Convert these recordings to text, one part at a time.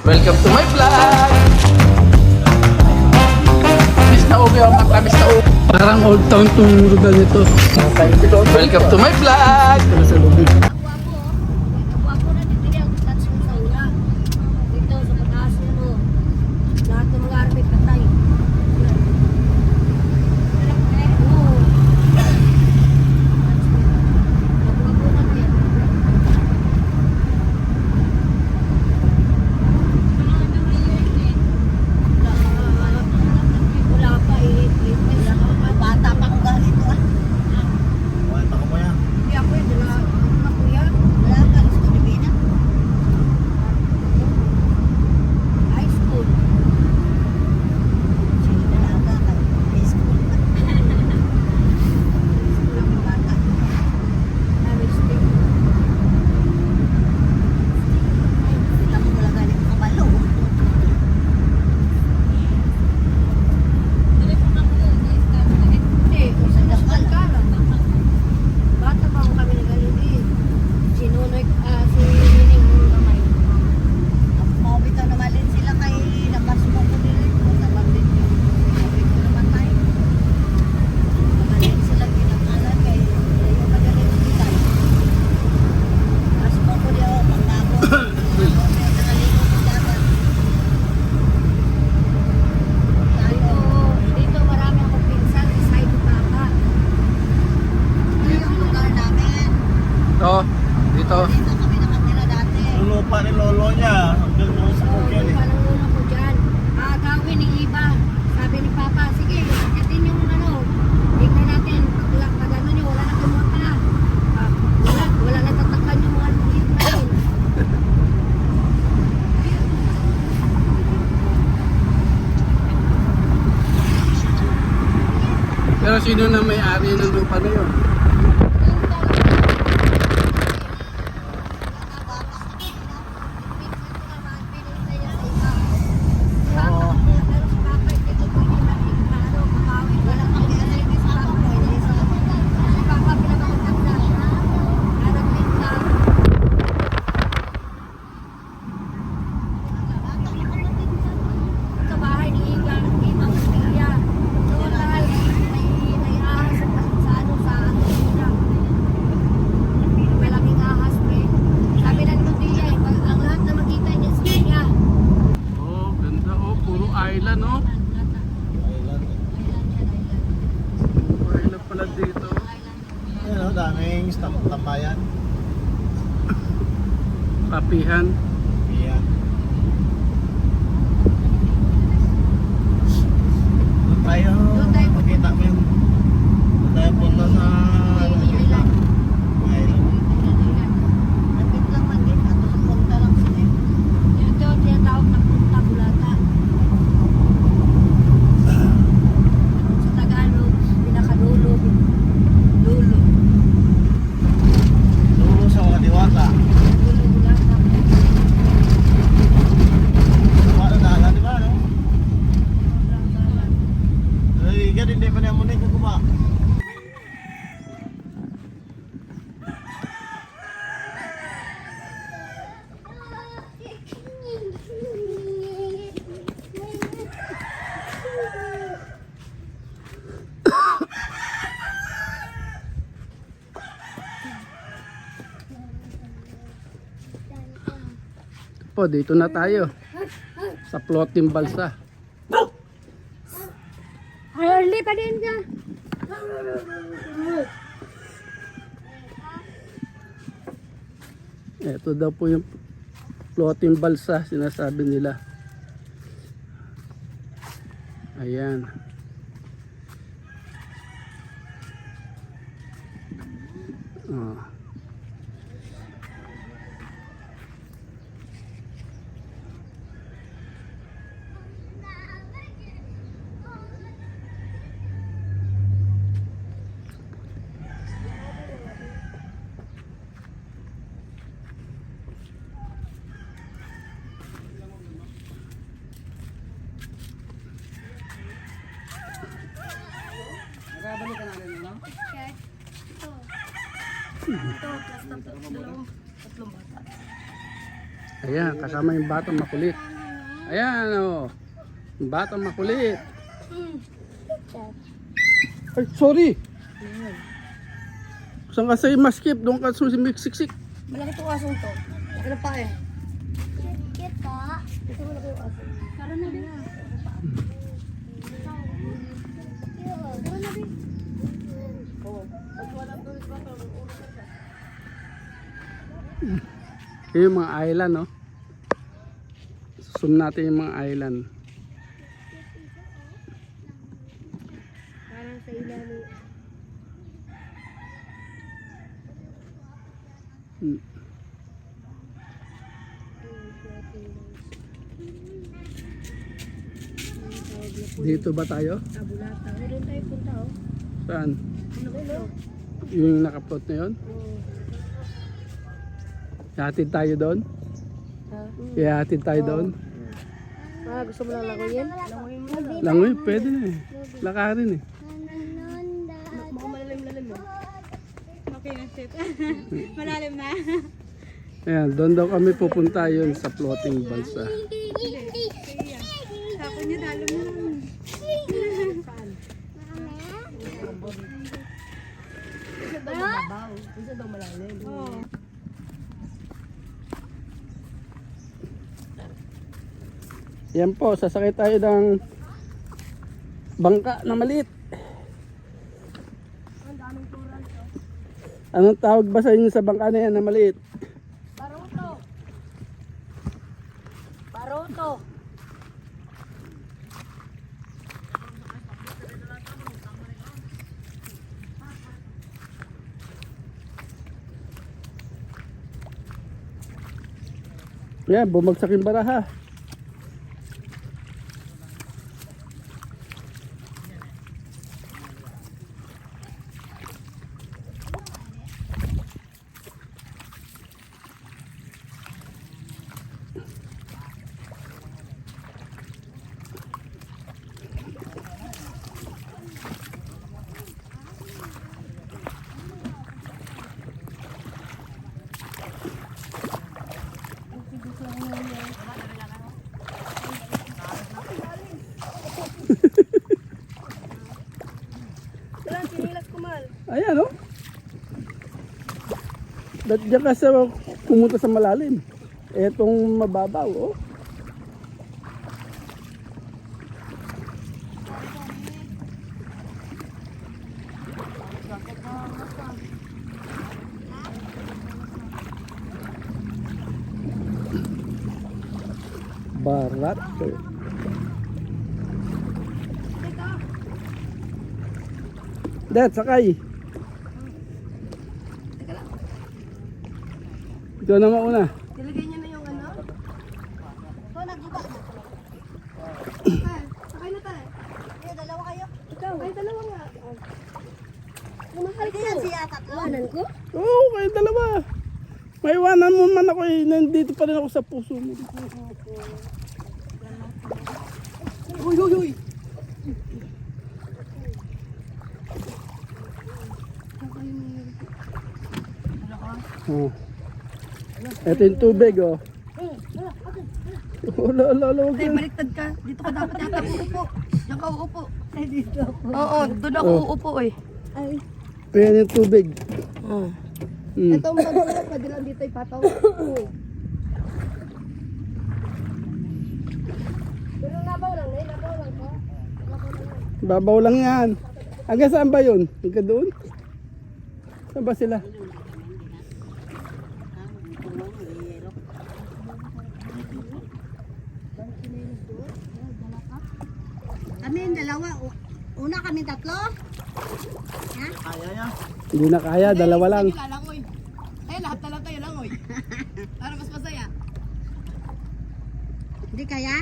Welcome to my vlog! Miss na ubi ang mata, miss na ubi. Parang old town tong lugar nito. Welcome to my vlog! Sa lubig. Ako na dito yung touch mo sa una. Dito sa pataas mo. Lahat ng mga army patay. Oo. Ako na dito. Wala pa eh. Bata pa ko ganito ah. Hindi ako yun. Dala na kuya. Wala ka. Gusto ni Bina. High school. Sige dalaga ka. High school. School ang bata. High school. Kita mo wala galing kabalo. Hindi. Sa dakal ka. Bata pa ako kami nagalili. Sinunoy, si Nining mong kamay. Mabitaw naman din sila kay nakasuko ko din. Naman din yung mabitaw naman tayo. Naman sila pinakalan kay yung magaling kita. Nakasuko ko din ako pagkabo. Nakalingo ko dapat. Dito marami akong pinsan. Side papa. Yung lugar namin. Ito, dito. Dito kami nakatira dati. Yung lupa ni lolo niya, hanggang doon sa Oo, Bukyan yung eh. palang una ko dyan. Gawin ni Iba. Sabi ni Papa, sige, akitin yung ano. Tignan natin. Pag ano nyo, wala na kumuha pa. Wala na tatakan yung mga lulit natin. Pero sino na may-ari ng lupa na yun? Sa bahay ni Iga, dito ang Maria. Doon dahil may ahas sa ano sa Antonina. Malaking ahas pre. Sabi na naman diya eh, ang lahat na makita niya sa kanya. Oh, ganda oh. Puro island oh. Puro island pala dito. Ayun o, daming tambayan. Kapihan. Ayan. Doon tayo, makita mo yung doon tayo punta sa ano, kita. Ayun. Lapit lang man din, ato sa punta lang sila. Yun doon, tinatawag na punta bulata. Sa Tagalog, pinakadulo. Dulo. Dulo sa mga diwata. Dulo bulata. Wala na ala, di ba, no? Ay, ganun din pa niya muna yung kukuha. Po, dito na tayo. Sa floating balsa. Ay, early pa din ka. Ito daw po yung floating balsa, sinasabi nila. Ayan. Oh. Nakabalik ka na rin, no? Ito, plus tatlong bata. Ayan, kasama yung batang makulit. Ayan oh. Batang makulit. Ay, sorry. Saan ka sa'yo maskip? Doon ka sumisiksik. Malaki itong aso ito. Ano pa eh? Kita. Ito malaki yung aso. Karoon na din. Yung mga island, no? Zoom natin yung mga island. Parang sa ilalim. Hmm. Dito ba tayo? Tabulata. Meron tayo punta oh. Saan? Ano ba ito? Yung nakaplot na yun? Ihatid tayo doon? Ihatid tayo doon? Ah, gusto mo lang langoyin? Langoyin mo lang. Langoy, pwede na eh. Lakarin eh. Mukhang malalim-lalim eh. Okay na, Chef. Malalim na. Ayan, doon daw kami pupunta yun sa floating bansa. Tapon niya, dalom na lang. Isa daw mababaw. Isa daw malalim. Oo. Yan po, sasakay tayo ng bangka na maliit. Ang daming tural to. Anong tawag ba sa inyo sa bangka na yan na maliit? Baruto. Baruto. Yan, bumagsak yung baraha. Wala, sinilas ko mal. Ayan oh. Diyan ka sa pumunta sa malalim. Etong mababaw oh. Barat. Dad, sakay. Ikaw na mauna. Nilagay niya na yung ano? So, nag-iba na. Sakay na tayo. Kayo, dalawa kayo? Ikaw. Kayo, dalawa nga. Lumahal ko. Hindi yan siya, tatlo. Iwanan ko? Oo, kayo dalawa. Maiwanan mo man ako eh. Nandito pa rin ako sa puso mo. Uy, uy, uy. Oh. Ito yung tubig oh. Wala, wag Ay, yan. baliktad ka. Dito ka dapat yata uupo. Diyan ka uupo. Ay, dito ako. Oo, doon ako Oh. uupo eh. Ay. Ayan yung tubig. Oh. Hmm. Ito ang bago pwede lang dito ipataw. Pero nabaw lang eh, nabaw lang ko. Babaw lang yan. Hanggang saan ba yun? Hanggang doon? Saan ba sila? Kami yung dalawa. Una kami tatlo. Ha? Kaya niya. Hindi na kaya, dalawa lang. Lalangoy. Ay, lahat na lang kayo langoy. Para mas masaya. Hindi kaya?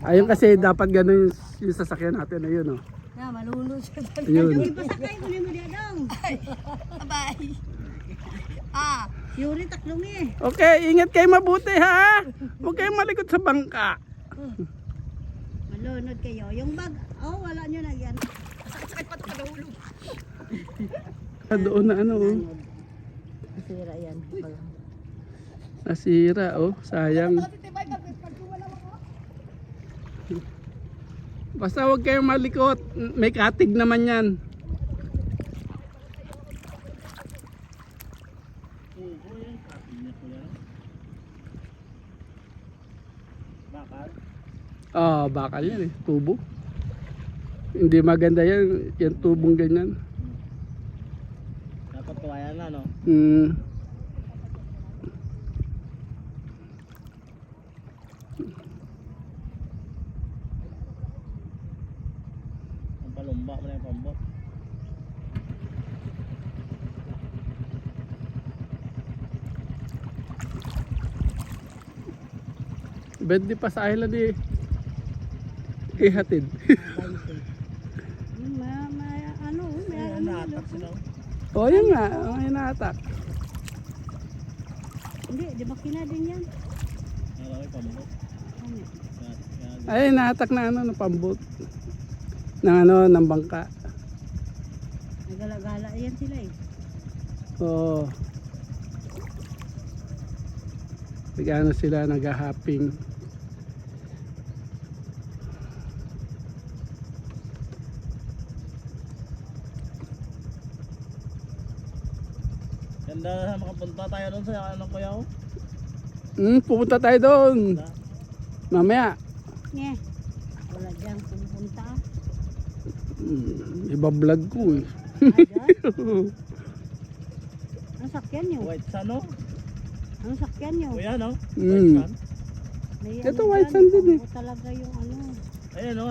Ayun kasi dapat ganun yung sasakyan natin na yun oh. Na, malulog siya. Ayun. Yung ipasakay ko ni mo diadong. Bye. Ah, Yuri taklong eh. Okay, ingat kayo mabuti ha. Huwag kayong malikot sa bangka. Malunod kayo. Yung bag, oh, wala nyo na yan. Sakit-sakit pa ito kadahulog. Doon na ano oh. Masira yan. Nasira oh, sayang. Basta huwag kayong malikot. May katig naman yan. Tubo yan. Kapinya ko yan. Bakal. Bakal yan eh. Tubo. Hindi maganda yan. Yan tubong ganyan. Dapat kawayan na, no? Ang palumba mo na yung pambot. Bed di pa sa island eh. Ihatid. Ano, Ayan, naatak sila. O yun nga. Ang inaatak. Hindi, di ba kina din yan? Alam yung pambot. Ano? Ay, inaatak na ano, ng pambot. Ng ano, ng bangka. Nagala-gala yan sila eh. Oo. Nag-ano sila, nag-hopping. Ganda makapunta tayo doon sa ano kuya ko. Pupunta tayo doon. Mamaya. Nye, wala dyan pumunta. Iba-vlog ko eh. Ayan, ang sakyan nyo. White sun, no? Ang sakyan nyo. Kuya, no? Mm. White sun. May Ito, ano white dyan, sand din eh. pambo talaga yung ano. Ayan, no?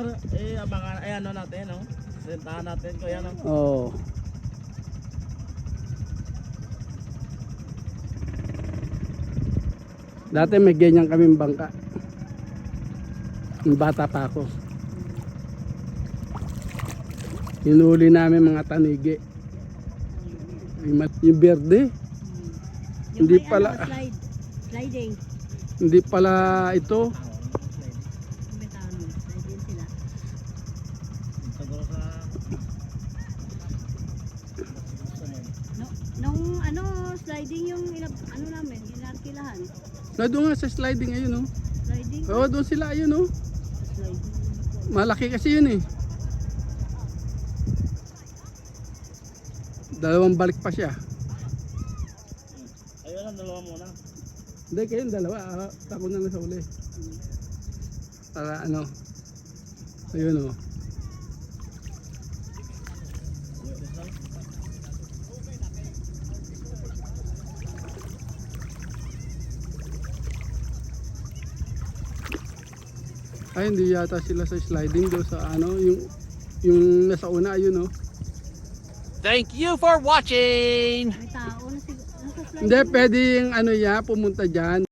Abangan, ayan, no, natin, no? Rentahan natin, kuya, no? Oo. Dati may ganyan kaming bangka. Yung bata pa ako. Hinuli namin mga tanigi. Yung berde. Yung Hindi may pala. Ano, sliding. Hindi pala ito. May tawag, sliding sila. Siguro sa... Nung ano, sliding yung ano namin, inarkilahan. Doon nga sa sliding ayun oh. Sliding. Oo, doon sila ayun oh. Sliding. Malaki kasi yun eh. Dalawang balik pa siya. Ayun lang, dalawa muna. Hindi, kayong dalawa. Ako na lang sa uli. Para ano. Ayun oh. Ay, hindi yata sila sa sliding do sa ano, yung nasa una ayun oh. Thank you for watching! May tao na nasa sliding. Hindi pwedeng ano ya pumunta diyan.